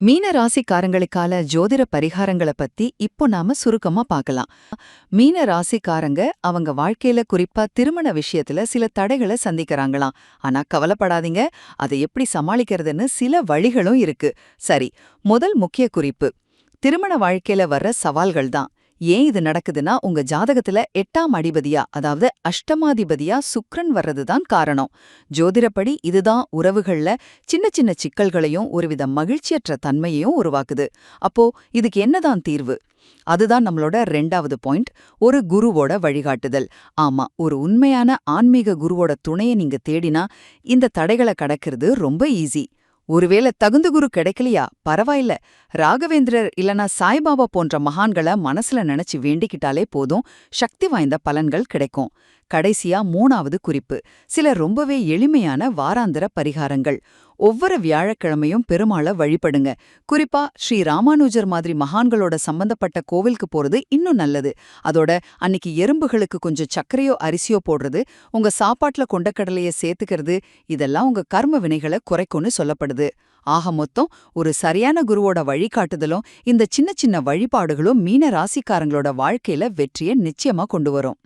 மீன ராசிக்காரங்களுக்கான ஜோதிட பரிகாரங்கள பத்தி இப்போ நாம சுருக்கமா பார்க்கலாம். மீன ராசிக்காரங்க அவங்க வாழ்க்கையில குறிப்பா திருமண விஷயத்துல சில தடைகள சந்திக்கறாங்களாம். ஆனா கவலைப்படாதீங்க, அதை எப்படி சமாளிக்கிறதுன்னு சில வழிகளும் இருக்கு. சரி, முதல் முக்கிய குறிப்பு. திருமண வாழ்க்கையில வர்ற சவால்கள் தான். ஏன் இது நடக்குதுன்னா, உங்க ஜாதகத்துல 8ஆம் அதிபதியா, அதாவது அஷ்டமாதிபதியா சுக்கிரன் வர்றதுதான் காரணம். ஜோதிடப்படி இதுதான் உறவுகள்ல சின்ன சின்ன சிக்கல்களையும் ஒருவித மகிழ்ச்சியற்ற தன்மையையும் உருவாக்குது. அப்போ இதுக்கு என்னதான் தீர்வு? அதுதான் நம்மளோட 2வது பாயிண்ட். ஒரு குருவோட வழிகாட்டுதல். ஆமா, ஒரு உண்மையான ஆன்மீக குருவோட துணைய நீங்க தேடினா இந்த தடைகள கடக்கிறது ரொம்ப ஈஸி. ஒருவேளை தகுந்த குரு கிடைக்கலையா? பரவாயில்ல. ராகவேந்திரர் இல்லனா சாய்பாபா போன்ற மகான்கள மனசுல நினைச்சு வேண்டிக்கிட்டாலே போதும், சக்தி வாய்ந்த பலன்கள் கிடைக்கும். கடைசியா 3வது குறிப்பு. சில ரொம்பவே எளிமையான வாராந்திர பரிகாரங்கள். ஒவ்வொரு வியாழக்கிழமையும் பெருமாள வழிபடுங்க. குறிப்பா ஸ்ரீ ராமானுஜர் மாதிரி மகான்களோட சம்பந்தப்பட்ட கோவிலுக்கு போறது இன்னும் நல்லது. அதோட அன்னிக்கு எறும்புகளுக்கு கொஞ்சம் சர்க்கரையோ அரிசியோ போடுறது, உங்க சாப்பாட்டுல கொண்டக்கடலைய சேர்த்துக்கிறது, இதெல்லாம் உங்க கர்ம வினைகளை குறைக்கும்னு சொல்லப்படுது. ஆக மொத்தம் ஒரு சரியான குருவோட வழிகாட்டுதலும் இந்த சின்ன சின்ன வழிபாடுகளும் மீன ராசிக்காரங்களோட வாழ்க்கையில வெற்றியை நிச்சயமா கொண்டு வரும்.